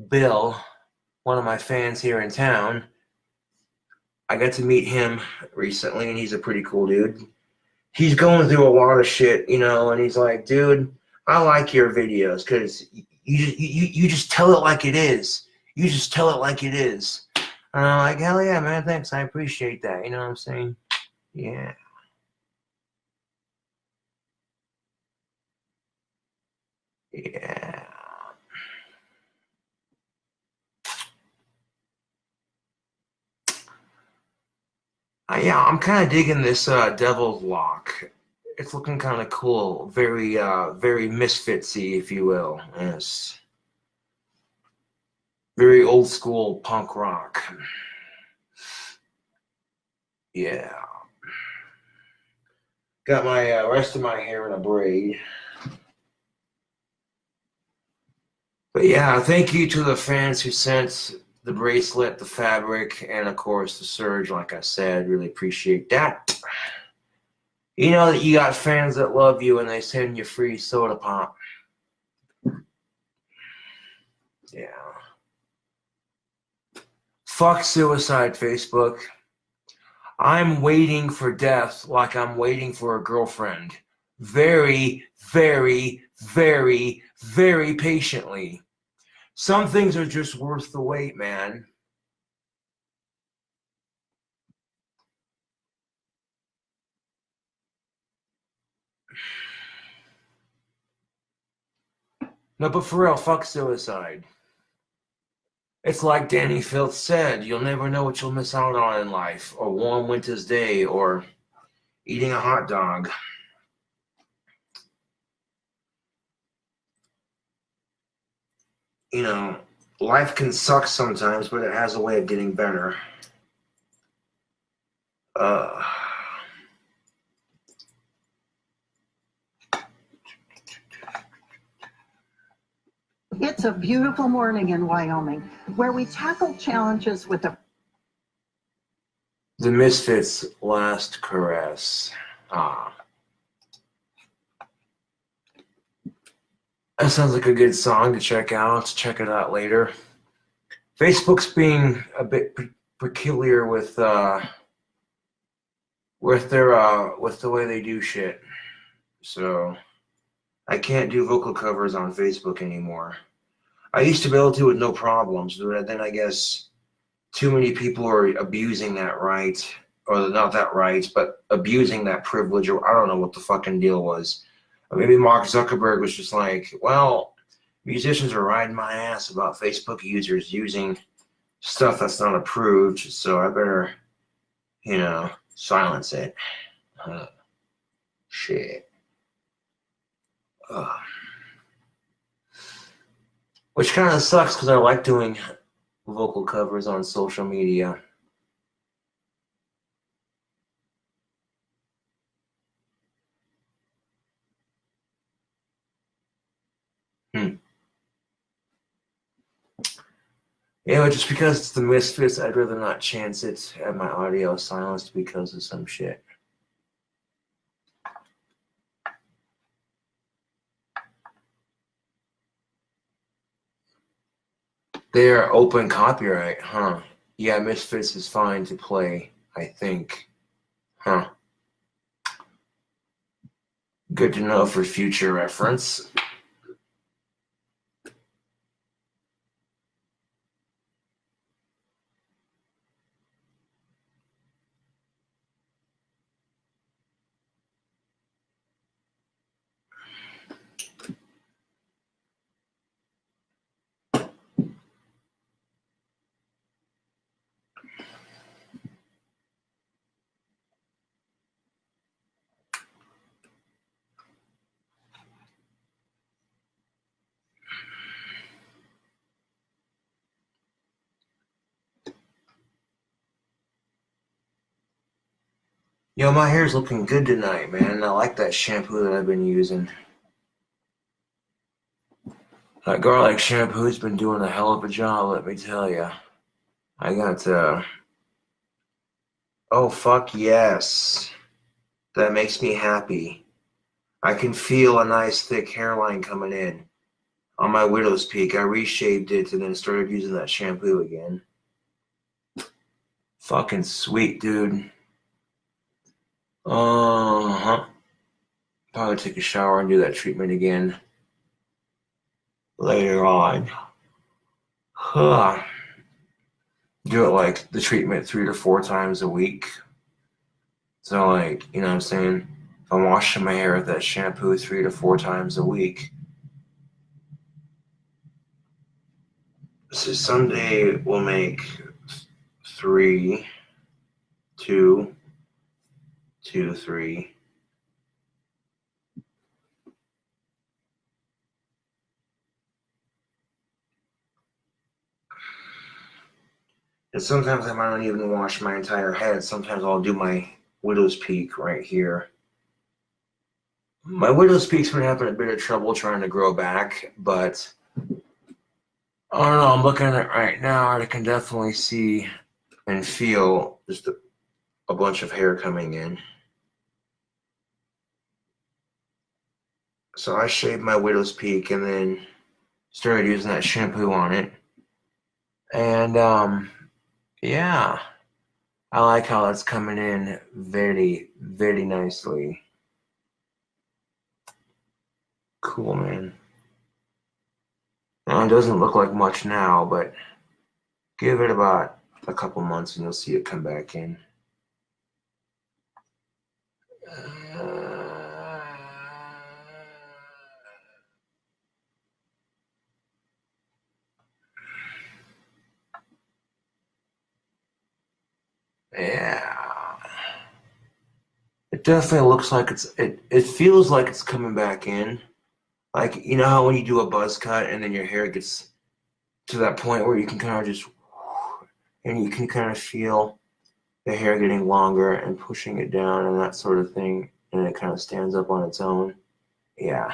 Bill, one of my fans here in town. I got to meet him recently, and he's a pretty cool dude. He's going through a lot of shit, you know, and he's like, dude, I like your videos because you just tell it like it is. You just tell it like it is. And I'm like, hell yeah, man, thanks. I appreciate that. You know what I'm saying? Yeah. Yeah. Yeah, I'm kind of digging this Devil's Lock. It's looking kind of cool. Very, very misfitsy, if you will. Yes. Very old school punk rock. Yeah. Got my rest of my hair in a braid. But yeah, thank you to the fans who sent the bracelet, the fabric, and of course the surge. Like I said, really appreciate that. You know that you got fans that love you and they send you free soda pop. Yeah. Fuck suicide, Facebook. I'm waiting for death like I'm waiting for a girlfriend. Very, very, very, very patiently. Some things are just worth the wait, man. No, but for real, fuck suicide. It's like Danny Filth said, you'll never know what you'll miss out on in life. A warm winter's day, or eating a hot dog. You know, life can suck sometimes, but it has a way of getting better. It's a beautiful morning in Wyoming, where we tackle challenges with The Misfits' Last Caress. That sounds like a good song to check out. Let's check it out later. Facebook's being a bit peculiar with the way they do shit. So I can't do vocal covers on Facebook anymore. I used to be able to with no problems, but then I guess too many people are abusing that right, or not that right, but abusing that privilege, or I don't know what the fucking deal was. Or maybe Mark Zuckerberg was just like, well, musicians are riding my ass about Facebook users using stuff that's not approved, so I better, you know, silence it. Shit. Which kind of sucks because I like doing vocal covers on social media. Yeah, but just because it's the Misfits, I'd rather not chance it, have my audio silenced because of some shit. They are open copyright, huh? Yeah, Misfits is fine to play, I think. Huh. Good to know for future reference. Yo, my hair's looking good tonight, man. I like that shampoo that I've been using. That garlic shampoo's been doing a hell of a job, let me tell you. I got, oh, fuck yes. That makes me happy. I can feel a nice thick hairline coming in. on my widow's peak. I reshaved it and then started using that shampoo again. Fucking sweet, dude. Uh-huh. Probably take a shower and do that treatment again later on. Huh. Do it like the treatment 3 to 4 times a week. So like, you know what I'm saying? If I'm washing my hair with that shampoo 3 to 4 times a week. So Sunday we'll make 3, 2, 2, 3. And sometimes I might not even wash my entire head. Sometimes I'll do my widow's peak right here. My widow's peak's been having a bit of trouble trying to grow back, but I don't know. I'm looking at it right now, and I can definitely see and feel just a bunch of hair coming in. So I shaved my widow's peak and then started using that shampoo on it. And yeah, I like how that's coming in very, very nicely. Cool, man. Now, it doesn't look like much now, but give it about a couple months and you'll see it come back in. Yeah. It definitely looks like it feels like it's coming back in. Like, you know how when you do a buzz cut and then your hair gets to that point where you can kind of just, and you can kind of feel the hair getting longer and pushing it down and that sort of thing, and it kind of stands up on its own. Yeah.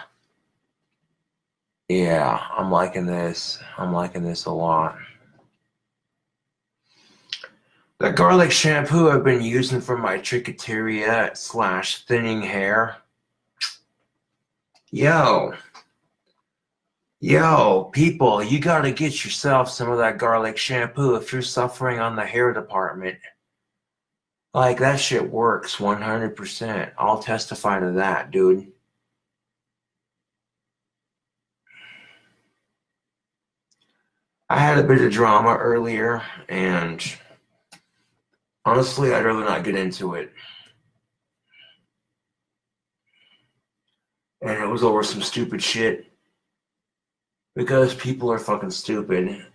Yeah, I'm liking this. I'm liking this a lot. The garlic shampoo I've been using for my trichoteria / thinning hair. Yo, people, you gotta get yourself some of that garlic shampoo if you're suffering on the hair department. Like, that shit works 100%. I'll testify to that, dude. I had a bit of drama earlier, and honestly, I'd rather not get into it. And it was over some stupid shit. Because people are fucking stupid.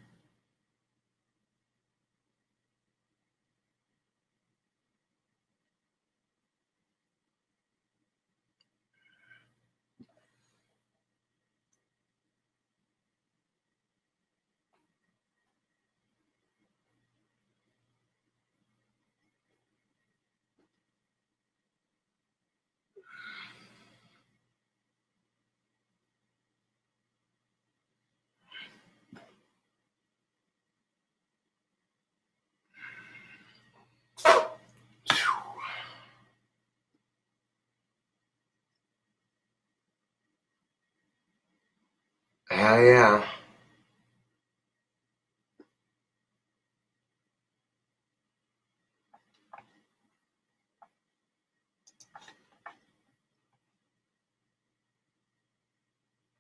Hell yeah.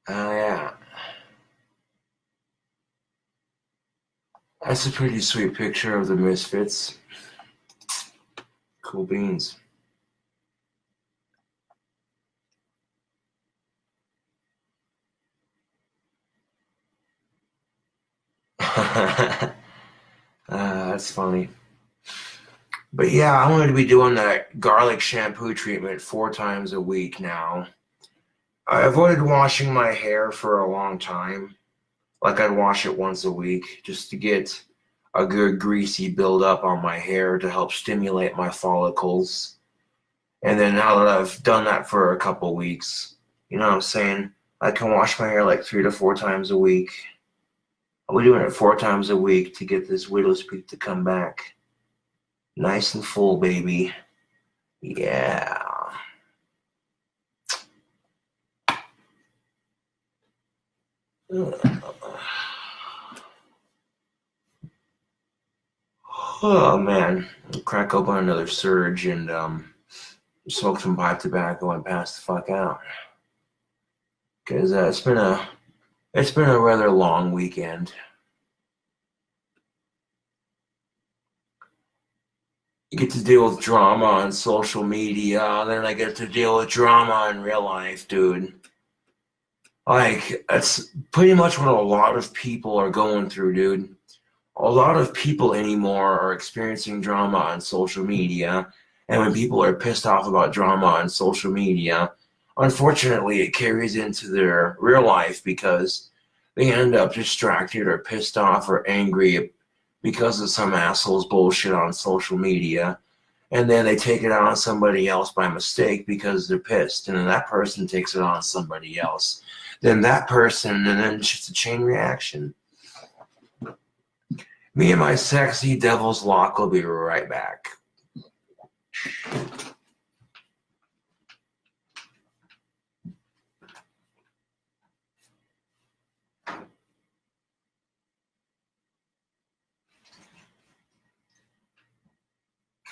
Hell yeah. That's a pretty sweet picture of the Misfits. Cool beans. That's funny. But yeah, I'm going to be doing that garlic shampoo treatment 4 times a week now. I avoided washing my hair for a long time. Like, I'd wash it once a week just to get a good greasy buildup on my hair to help stimulate my follicles. And then now that I've done that for a couple weeks, you know what I'm saying? I can wash my hair like 3 to 4 times a week. I'll be doing it 4 times a week to get this widow's peak to come back. Nice and full, baby. Yeah. Oh man, crack open another surge and smoke some pipe tobacco and pass the fuck out. Cause it's been a rather long weekend. You get to deal with drama on social media, and then I get to deal with drama in real life, dude. Like, that's pretty much what a lot of people are going through, dude. A lot of people anymore are experiencing drama on social media, and when people are pissed off about drama on social media, unfortunately it carries into their real life because they end up distracted or pissed off or angry because of some asshole's bullshit on social media, and then they take it out on somebody else by mistake because they're pissed, and then that person takes it on somebody else, then that person, and then it's just a chain reaction. Me and my sexy devil's lock will be right back.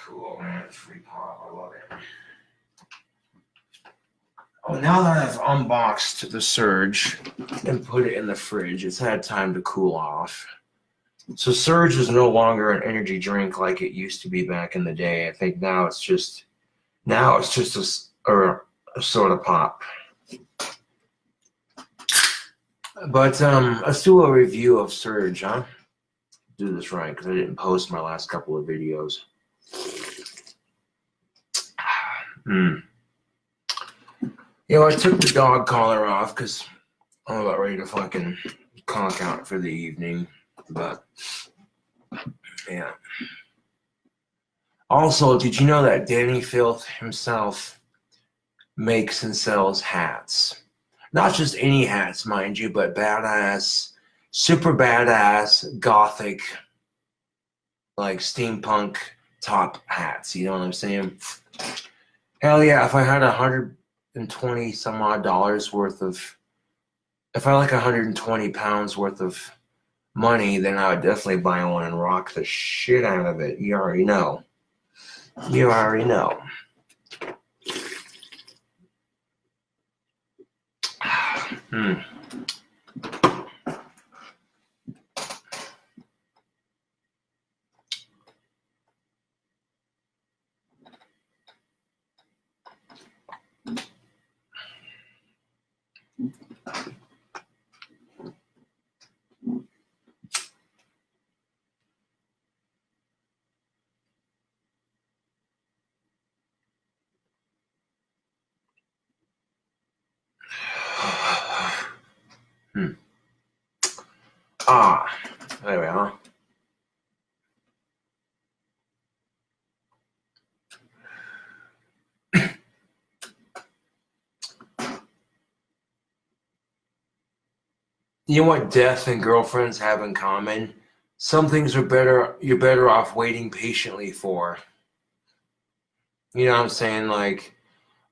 Cool, man. It's free pop. I love it. Oh, now that I've unboxed the Surge and put it in the fridge, it's had time to cool off. So Surge is no longer an energy drink like it used to be back in the day. I think now it's just a soda pop. But let's do a review of Surge, huh? Do this right because I didn't post my last couple of videos. You know, I took the dog collar off because I'm about ready to fucking conk out for the evening. But yeah. Also, did you know that Danny Filth himself makes and sells hats? Not just any hats, mind you, but badass, super badass, gothic, like steampunk top hats. You know what I'm saying? Hell yeah, if I had $120 some odd worth of, if I had like 120 pounds worth of money, then I would definitely buy one and rock the shit out of it. You already know. You already know. There we are. You know what death and girlfriends have in common? Some things you're better off waiting patiently for. You know what I'm saying? Like,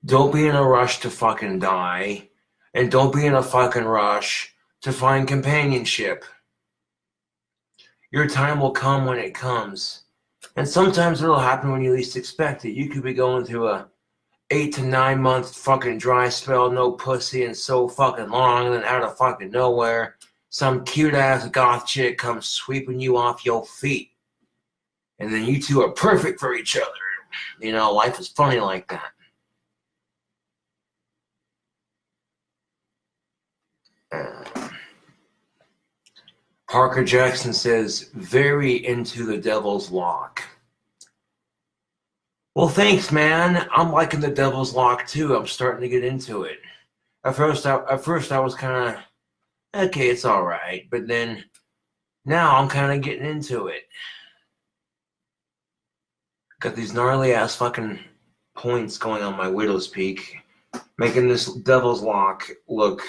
don't be in a rush to fucking die, and don't be in a fucking rush to find companionship. Your time will come when it comes. And sometimes it'll happen when you least expect it. You could be going through a 8 to 9 month fucking dry spell, no pussy, and so fucking long, and then out of fucking nowhere, some cute ass goth chick comes sweeping you off your feet. And then you two are perfect for each other. You know, life is funny like that. Parker Jackson says, very into the Devil's Lock. Well, thanks, man. I'm liking the Devil's Lock too. I'm starting to get into it. At first I was kind of, okay, it's all right. But then now I'm kind of getting into it. Got these gnarly ass fucking points going on my widow's peak, making this Devil's Lock look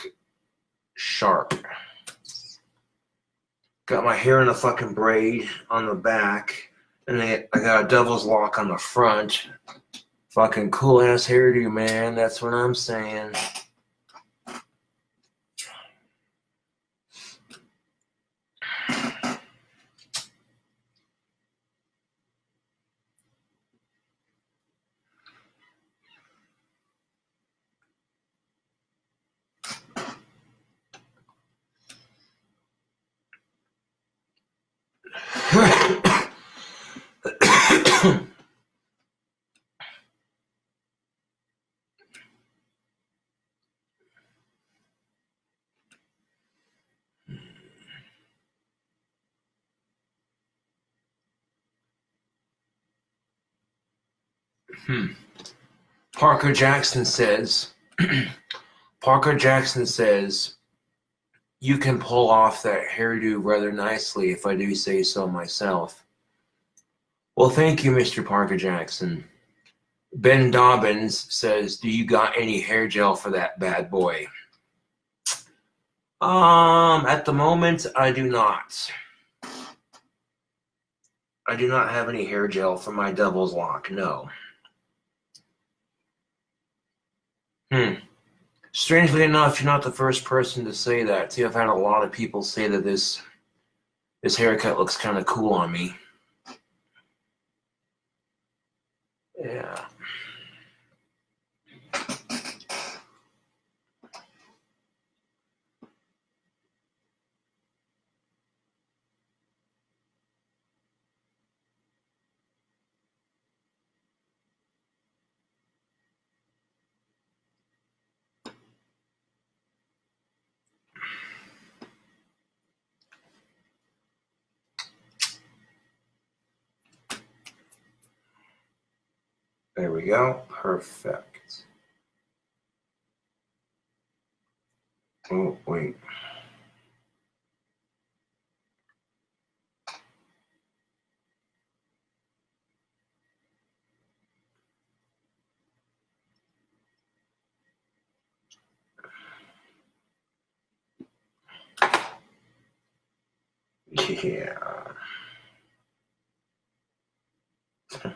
sharp. Got my hair in a fucking braid on the back, and I got a Devil's Lock on the front. Fucking cool ass hairdo, man. That's what I'm saying. Parker Jackson says, you can pull off that hairdo rather nicely if I do say so myself. Well, thank you, Mr. Parker Jackson. Ben Dobbins says, do you got any hair gel for that bad boy? At the moment, I do not. I do not have any hair gel for my Devil's Lock, no. Strangely enough, you're not the first person to say that. See, I've had a lot of people say that this haircut looks kind of cool on me. Yeah. There we go. Perfect. Oh, wait. Yeah.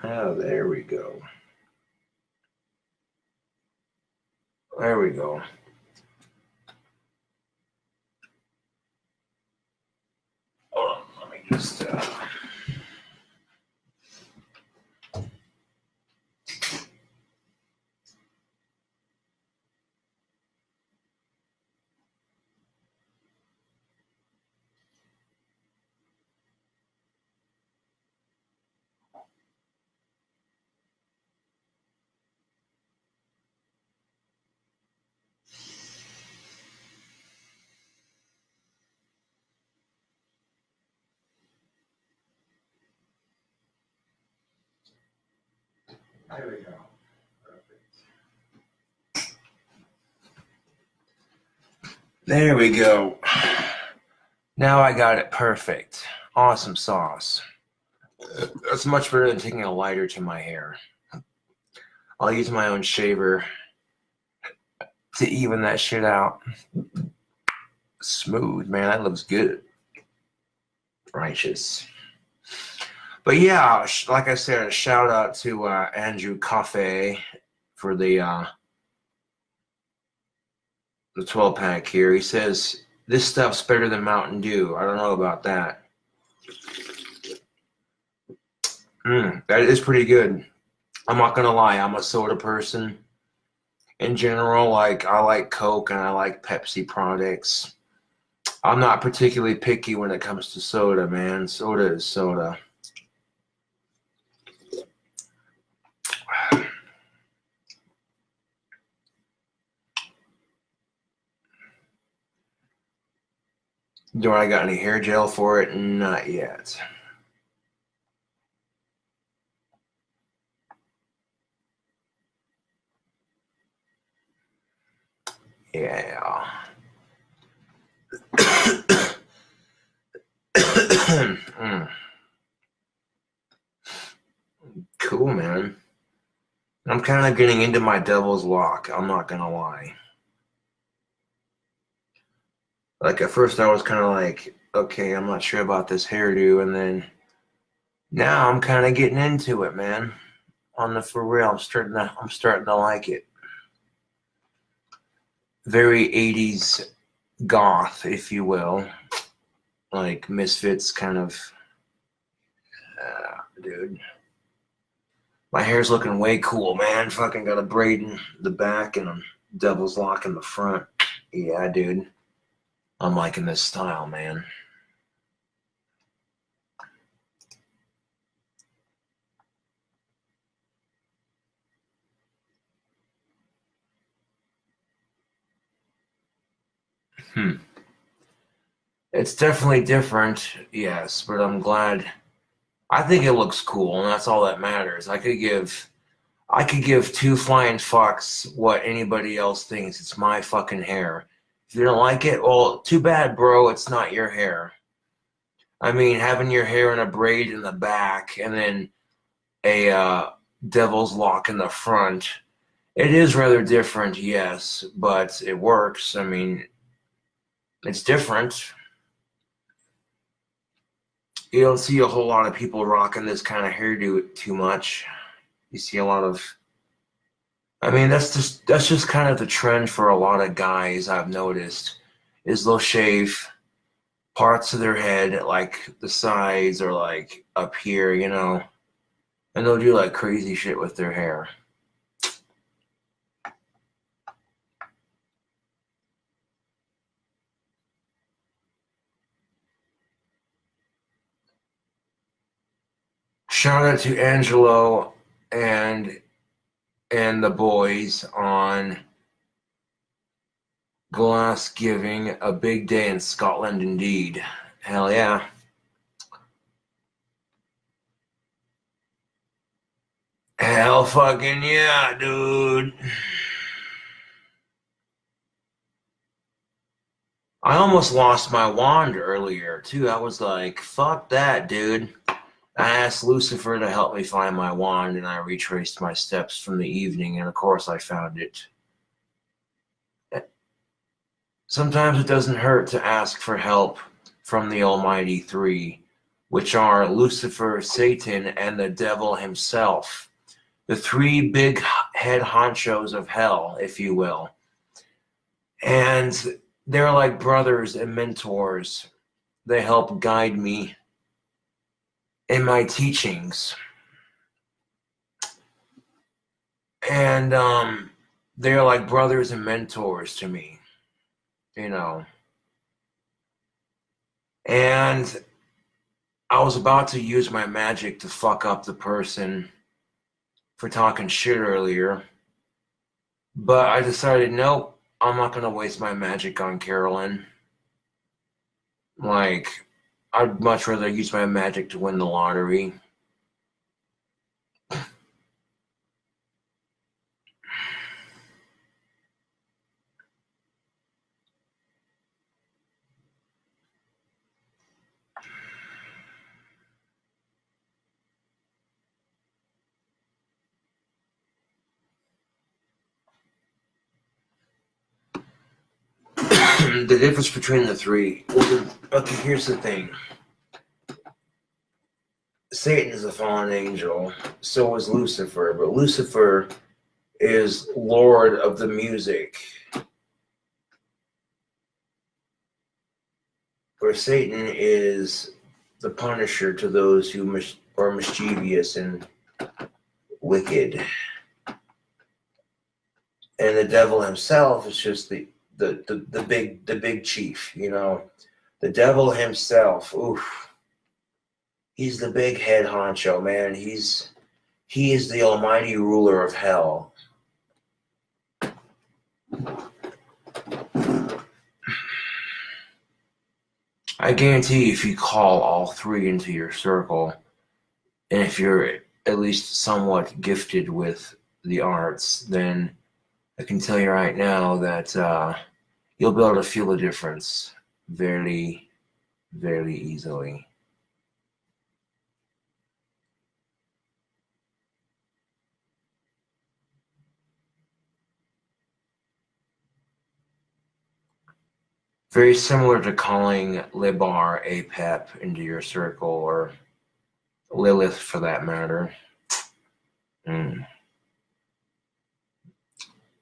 Oh, there we go. There we go. Hold on, let me just there we go. Perfect. There we go. Now I got it perfect. Awesome sauce. That's much better than taking a lighter to my hair. I'll use my own shaver to even that shit out. Smooth, man. That looks good. Righteous. But yeah, like I said, a shout out to Andrew Cafe for the 12-pack here. He says, this stuff's better than Mountain Dew. I don't know about that. That is pretty good. I'm not gonna lie, I'm a soda person. In general, like I like Coke and I like Pepsi products. I'm not particularly picky when it comes to soda, man. Soda is soda. Do I got any hair gel for it? Not yet. Yeah. Cool, man. I'm kind of getting into my Devil's Lock. I'm not gonna lie. Like at first I was kind of like, okay, I'm not sure about this hairdo, and then now I'm kind of getting into it, man. On the for real, I'm starting to like it. Very 80s goth, if you will, like Misfits kind of. Dude, my hair's looking way cool, man. Fucking got a braid in the back and a Devil's Lock in the front. Yeah, dude. I'm liking this style, man. It's definitely different, yes, but I'm glad. I think it looks cool, and that's all that matters. I could give two flying fucks what anybody else thinks. It's my fucking hair. If you don't like it, well, too bad, bro. It's not your hair. I mean, having your hair in a braid in the back and then a devil's lock in the front, it is rather different, yes, but it works. I mean, it's different. You don't see a whole lot of people rocking this kind of hairdo too much. You see a lot of, I mean, that's just kind of the trend for a lot of guys I've noticed, is they'll shave parts of their head, like the sides or like up here, you know, and they'll do like crazy shit with their hair. Shout out to Angelo and the boys on Glass-Giving, a big day in Scotland indeed. Hell yeah. Hell fucking yeah, dude. I almost lost my wand earlier, too. I was like, fuck that, dude. I asked Lucifer to help me find my wand, and I retraced my steps from the evening, and of course I found it. Sometimes it doesn't hurt to ask for help from the Almighty Three, which are Lucifer, Satan, and the devil himself. The three big head honchos of hell, if you will. And they're like brothers and mentors. They help guide me in my teachings. And they're like brothers and mentors to me, you know. And I was about to use my magic to fuck up the person for talking shit earlier, but I decided, nope, I'm not going to waste my magic on Carolyn. Like, I'd much rather use my magic to win the lottery. The difference between the three. Okay, here's the thing. Satan is a fallen angel, so is Lucifer, but Lucifer is Lord of the music, where Satan is the punisher to those who are mischievous and wicked. And the devil himself is just the big chief, you know. The devil himself, oof. He's the big head honcho, man. He is the almighty ruler of hell. I guarantee if you call all three into your circle, and if you're at least somewhat gifted with the arts, then I can tell you right now that you'll be able to feel the difference very, very easily. Very similar to calling Libar Apep into your circle, or Lilith for that matter.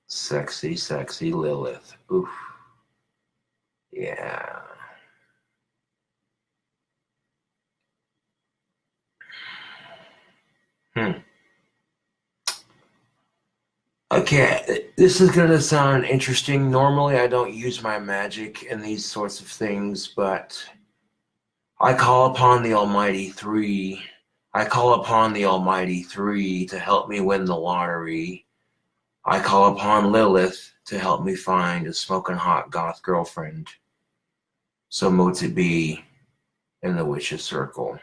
Sexy, sexy Lilith. Oof. Yeah. Okay, this is going to sound interesting. Normally, I don't use my magic in these sorts of things, but I call upon the Almighty Three. I call upon the Almighty Three to help me win the lottery. I call upon Lilith to help me find a smoking hot goth girlfriend. So motes it be in the witch's circle.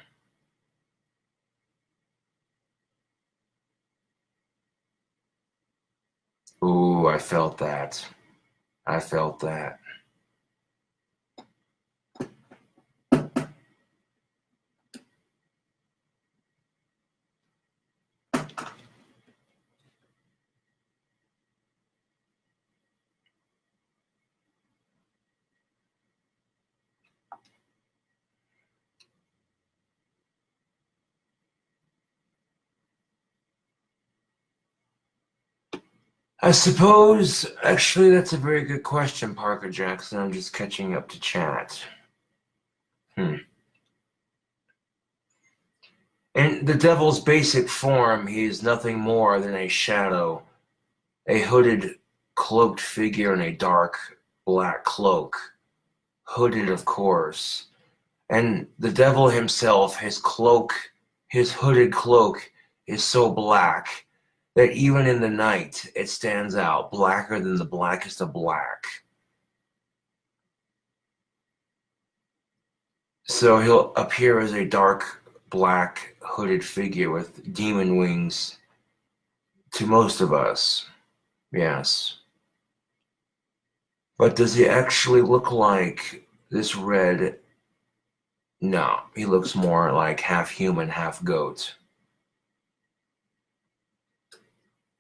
Ooh, I felt that. I felt that. I suppose, actually, that's a very good question, Parker Jackson. I'm just catching up to chat. In the devil's basic form, he is nothing more than a shadow, a hooded, cloaked figure in a dark, black cloak. Hooded, of course. And the devil himself, his cloak, his hooded cloak, is so black that even in the night, it stands out, blacker than the blackest of black. So he'll appear as a dark, black, hooded figure with demon wings to most of us, yes. But does he actually look like this red? No, he looks more like half human, half goat.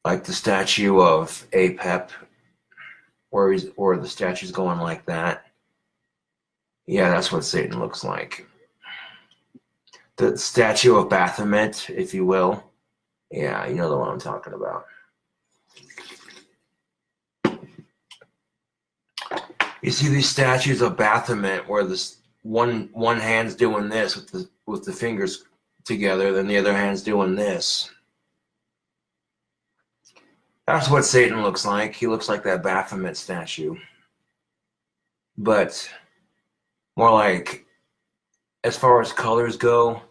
Like the statue of Apep, or the statue's going like that. Yeah, that's what Satan looks like. The statue of Baphomet, if you will. Yeah, you know the one I'm talking about. You see these statues of Baphomet where this one hand's doing this with the fingers together, then the other hand's doing this. That's what Satan looks like. He looks like that Baphomet statue. But more like, as far as colors go,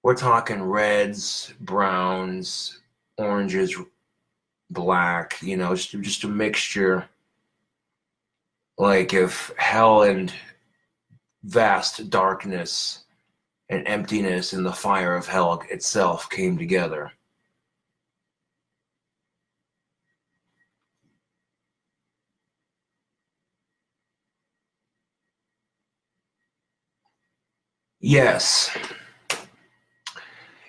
we're talking reds, browns, oranges, black, you know, just a mixture. Like if hell and vast darkness and emptiness and the fire of hell itself came together. Yes.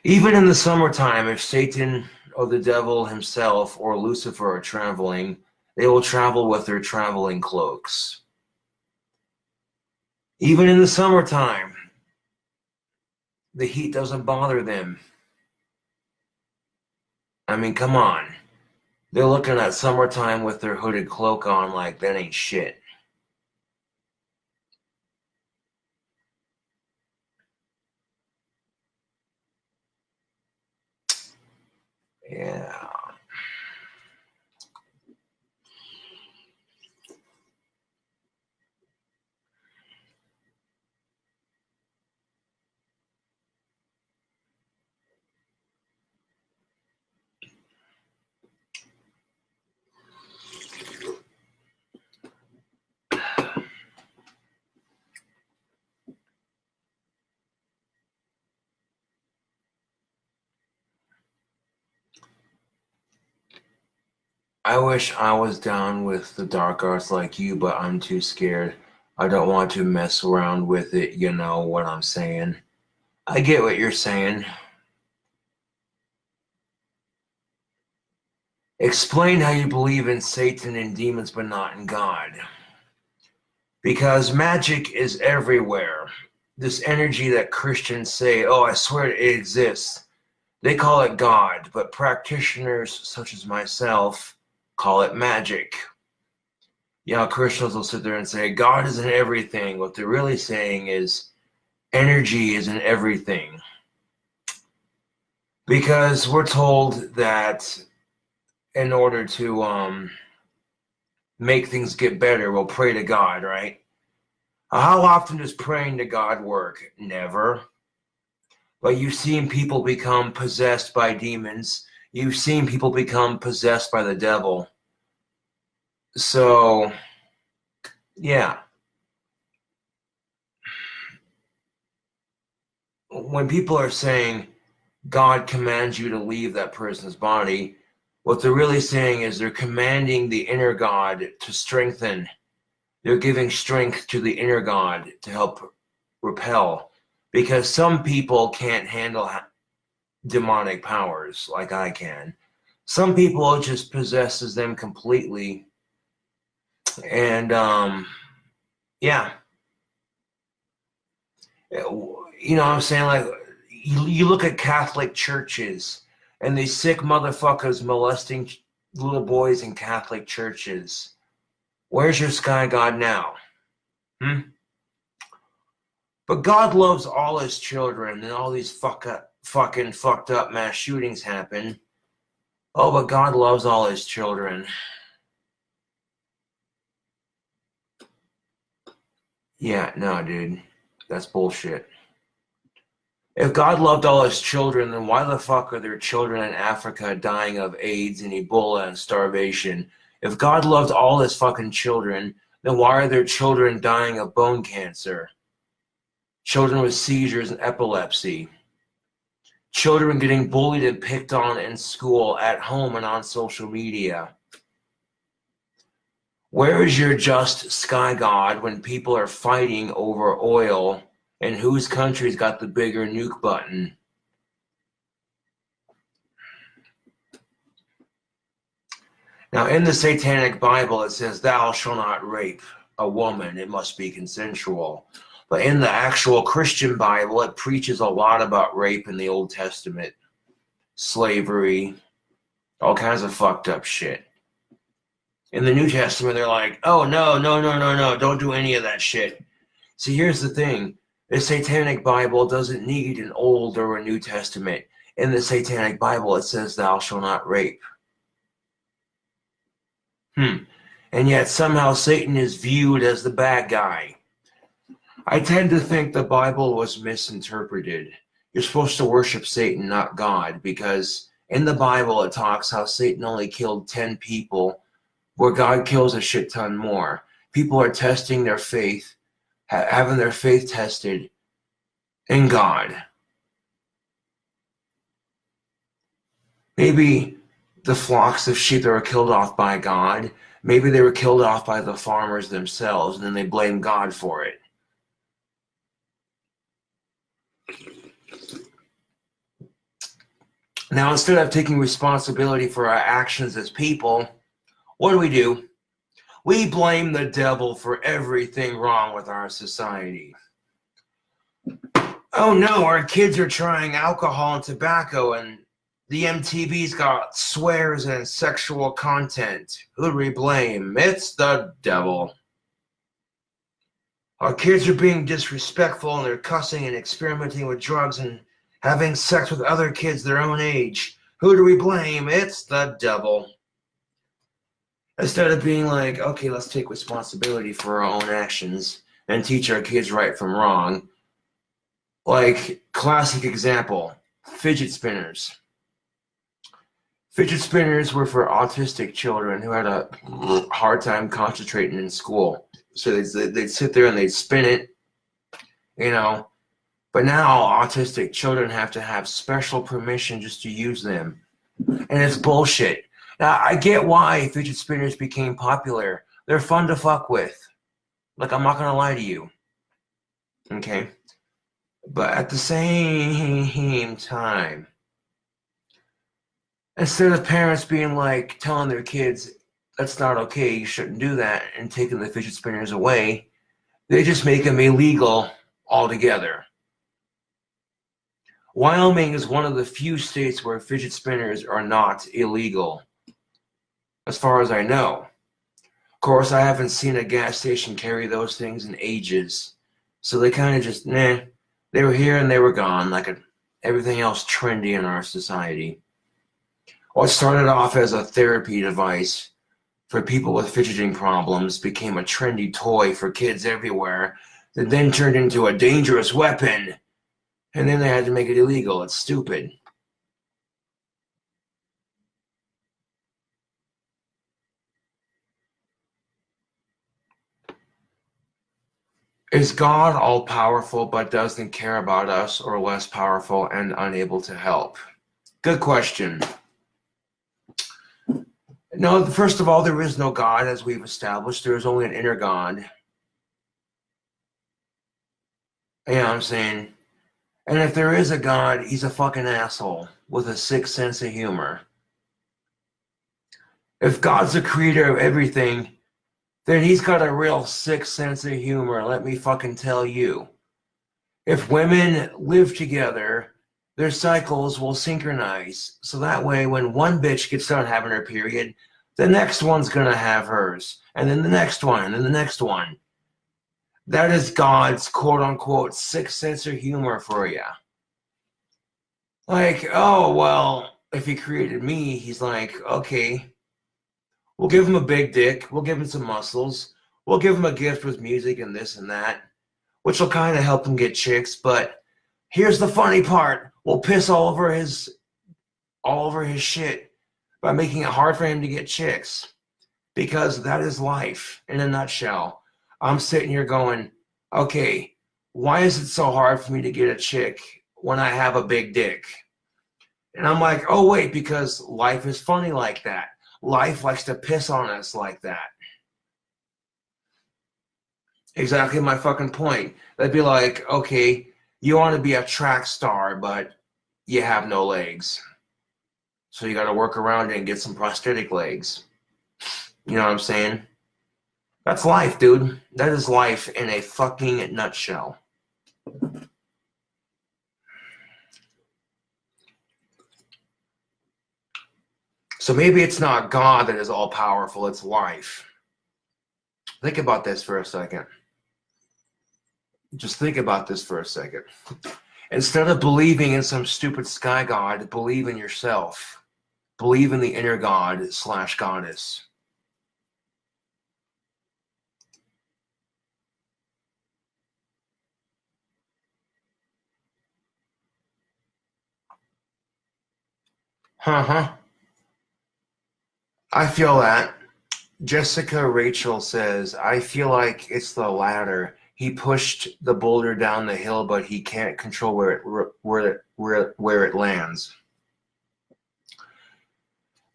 Even in the summertime, if Satan or the devil himself or Lucifer are traveling, they will travel with their traveling cloaks. Even in the summertime, the heat doesn't bother them. I mean, come on. They're looking at summertime with their hooded cloak on like that ain't shit. Yeah. I wish I was down with the dark arts like you, but I'm too scared. I don't want to mess around with it, you know what I'm saying. I get what you're saying. Explain how you believe in Satan and demons, but not in God. Because magic is everywhere. This energy that Christians say, oh, I swear it exists. They call it God, but practitioners such as myself call it magic. You know, Christians will sit there and say, God is in everything. What they're really saying is energy is in everything. Because we're told that in order to make things get better, we'll pray to God, right? How often does praying to God work? Never. But you've seen people become possessed by demons. You've seen people become possessed by the devil. So, yeah. When people are saying God commands you to leave that person's body, what they're really saying is they're commanding the inner God to strengthen. They're giving strength to the inner God to help repel. Because some people can't handle demonic powers like I can. Some people it just possesses them completely. And yeah. You know what I'm saying? Like, you look at Catholic churches and these sick motherfuckers molesting little boys in Catholic churches. Where's your sky God now? But God loves all his children, and all these fucking fucked up mass shootings happen. Oh, but God loves all his children. Yeah, no, dude. That's bullshit. If God loved all his children, then why the fuck are there children in Africa dying of AIDS and Ebola and starvation? If God loved all his fucking children, then why are there children dying of bone cancer? Children with seizures and epilepsy? Children getting bullied and picked on in school, at home, and on social media? Where is your just sky God when people are fighting over oil and whose country's got the bigger nuke button? Now, in the Satanic Bible, it says, "Thou shalt not rape a woman. It must be consensual." But in the actual Christian Bible, it preaches a lot about rape in the Old Testament. Slavery, all kinds of fucked up shit. In the New Testament, they're like, oh, no, no, no, no, no, don't do any of that shit. See, here's the thing. The Satanic Bible doesn't need an Old or a New Testament. In the Satanic Bible, it says, "Thou shalt not rape." And yet somehow Satan is viewed as the bad guy. I tend to think the Bible was misinterpreted. You're supposed to worship Satan, not God, because in the Bible it talks how Satan only killed 10 people, where God kills a shit ton more. People are testing their faith, having their faith tested in God. Maybe the flocks of sheep that were killed off by God, maybe they were killed off by the farmers themselves, and then they blame God for it. Now, instead of taking responsibility for our actions as people, what do? We blame the devil for everything wrong with our society. Oh no, our kids are trying alcohol and tobacco, and the MTV's got swears and sexual content. Who do we blame? It's the devil. Our kids are being disrespectful, and they're cussing and experimenting with drugs and having sex with other kids their own age. Who do we blame? It's the devil. Instead of being like, okay, let's take responsibility for our own actions and teach our kids right from wrong. Like, classic example, fidget spinners. Fidget spinners were for autistic children who had a hard time concentrating in school. So they'd sit there and they'd spin it, you know. But now autistic children have to have special permission just to use them. And it's bullshit. Now, I get why fidget spinners became popular. They're fun to fuck with. Like, I'm not going to lie to you. Okay? But at the same time, instead of parents being like, telling their kids, that's not okay, you shouldn't do that, and taking the fidget spinners away, they just make them illegal altogether. Wyoming is one of the few states where fidget spinners are not illegal, as far as I know. Of course, I haven't seen a gas station carry those things in ages. So they kind of just, they were here and they were gone, like everything else trendy in our society. What started off as a therapy device for people with fidgeting problems became a trendy toy for kids everywhere that then turned into a dangerous weapon. And then they had to make it illegal. It's stupid. Is God all powerful but doesn't care about us, or less powerful and unable to help? Good question. No, first of all, there is no God, as we've established. There is only an inner God. You know what I'm saying? And if there is a God, he's a fucking asshole with a sick sense of humor. If God's the creator of everything, then he's got a real sick sense of humor, let me fucking tell you. If women live together, their cycles will synchronize. So that way, when one bitch gets done having her period, the next one's gonna have hers. And then the next one, and then the next one. That is God's quote-unquote sick sense of humor for you. Like, oh, well, if he created me, he's like, okay, we'll give him a big dick. We'll give him some muscles. We'll give him a gift with music and this and that, which will kind of help him get chicks. But here's the funny part. We'll piss all over his shit by making it hard for him to get chicks. Because that is life in a nutshell. I'm sitting here going, okay, why is it so hard for me to get a chick when I have a big dick? And I'm like, oh, wait, because life is funny like that. Life likes to piss on us like that. Exactly my fucking point. They'd be like, okay, you want to be a track star, but you have no legs. So you got to work around it and get some prosthetic legs. You know what I'm saying? That's life, dude. That is life in a fucking nutshell. So maybe it's not God that is all powerful, it's life. Think about this for a second. Just think about this for a second. Instead of believing in some stupid sky god, believe in yourself. Believe in the inner god / goddess. I feel that. Jessica Rachel says, I feel like it's the latter. He pushed the boulder down the hill, but he can't control where it lands.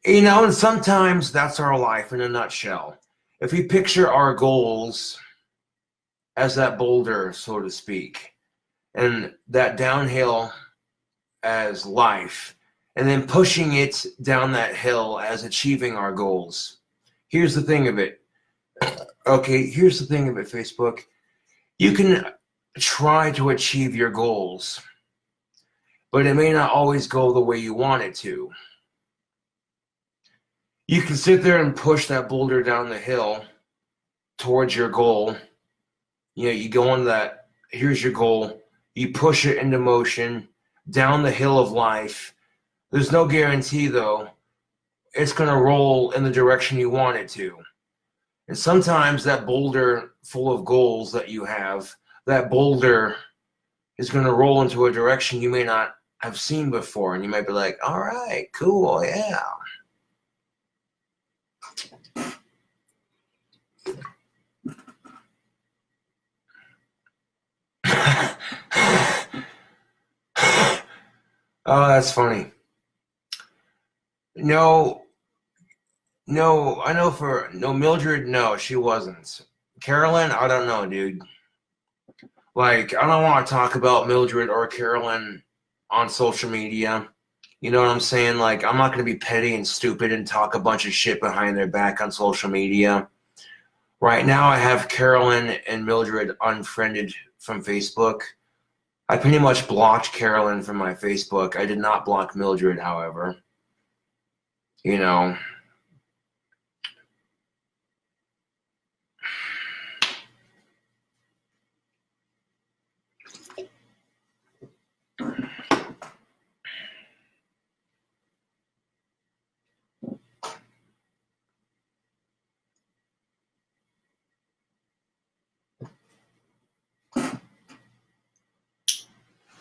You know, and sometimes that's our life in a nutshell. If we picture our goals as that boulder, so to speak, and that downhill as life, and then pushing it down that hill as achieving our goals. Here's the thing of it. Okay, here's the thing of it, Facebook. You can try to achieve your goals, but it may not always go the way you want it to. You can sit there and push that boulder down the hill towards your goal. You know, you go on that, here's your goal. You push it into motion down the hill of life. There's no guarantee, though, it's going to roll in the direction you want it to. And sometimes that boulder full of goals that you have, that boulder is going to roll into a direction you may not have seen before. And you might be like, all right, cool, yeah. Oh, that's funny. No, I know Mildred, no, she wasn't. Carolyn, I don't know, dude. Like, I don't want to talk about Mildred or Carolyn on social media. You know what I'm saying? Like, I'm not going to be petty and stupid and talk a bunch of shit behind their back on social media. Right now, I have Carolyn and Mildred unfriended from Facebook. I pretty much blocked Carolyn from my Facebook. I did not block Mildred, however. You know.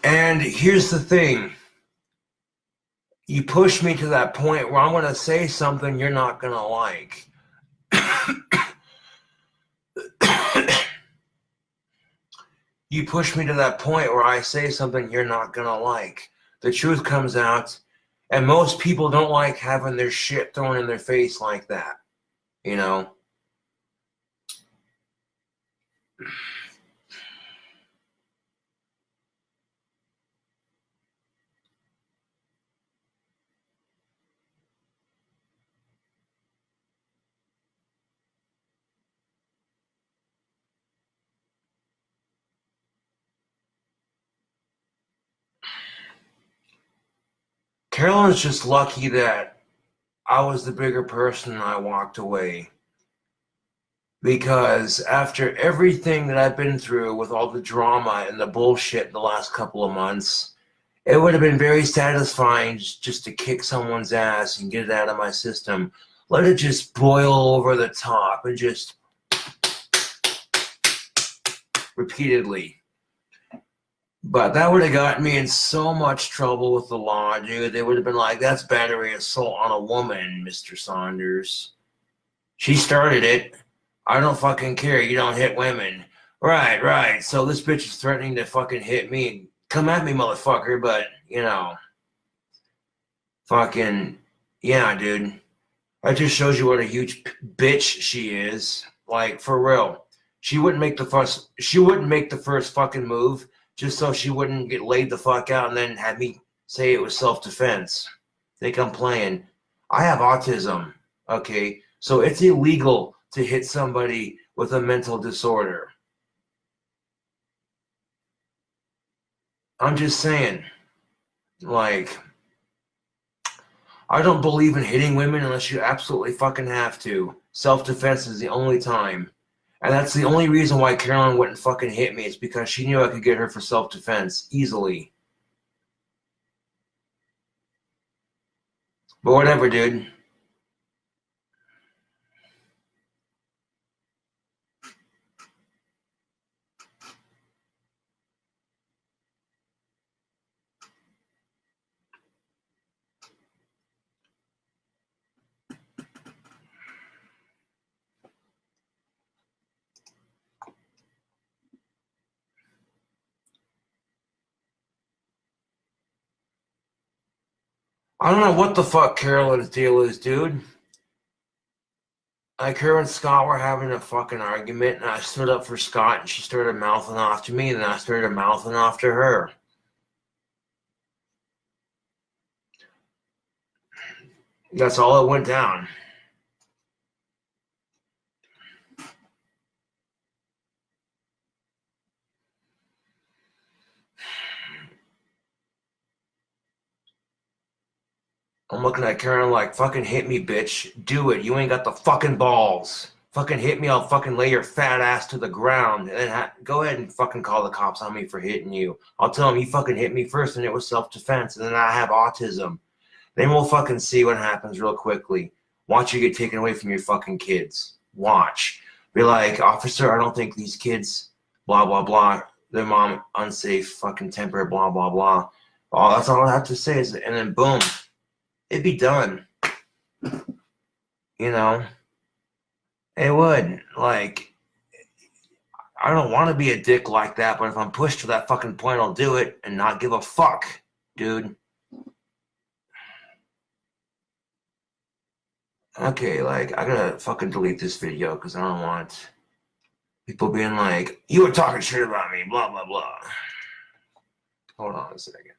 And here's the thing. You push me to that point where I'm going to say something you're not going to like. you push me to that point where I say something you're not gonna like. The truth comes out, and most people don't like having their shit thrown in their face like that, you know? Carolyn's just lucky that I was the bigger person and I walked away. Because after everything that I've been through with all the drama and the bullshit the last couple of months, it would have been very satisfying just to kick someone's ass and get it out of my system. Let it just boil over the top and just repeatedly. But that would have gotten me in so much trouble with the law, dude. They would have been like, that's battery assault on a woman, Mr. Saunders. She started it. I don't fucking care. You don't hit women. Right. So this bitch is threatening to fucking hit me. Come at me, motherfucker. But, you know, fucking, yeah, dude. That just shows you what a huge bitch she is. Like, for real. She wouldn't make the first fucking move just so she wouldn't get laid the fuck out and then have me say it was self-defense. Think I'm playing. I have autism, okay? So it's illegal to hit somebody with a mental disorder. I'm just saying, like, I don't believe in hitting women unless you absolutely fucking have to. Self-defense is the only time. And that's the only reason why Carolyn wouldn't fucking hit me. It's because she knew I could get her for self-defense easily. But whatever, dude. I don't know what the fuck Carolyn's deal is, dude. Like, her and Scott were having a fucking argument, and I stood up for Scott, and she started mouthing off to me, and then I started mouthing off to her. That's all it went down. I'm looking at Karen like, fucking hit me, bitch. Do it. You ain't got the fucking balls. Fucking hit me, I'll fucking lay your fat ass to the ground. And then go ahead and fucking call the cops on me for hitting you. I'll tell them you fucking hit me first and it was self-defense. And then I have autism. Then we'll fucking see what happens real quickly. Watch you get taken away from your fucking kids. Watch. Be like, officer, I don't think these kids, blah, blah, blah. Their mom, unsafe, fucking temper, blah, blah, blah. Oh, that's all I have to say. And then boom. It'd be done. You know? It would. Like, I don't want to be a dick like that, but if I'm pushed to that fucking point, I'll do it and not give a fuck, dude. Okay, like, I gotta fucking delete this video because I don't want people being like, you were talking shit about me, blah, blah, blah. Hold on a second.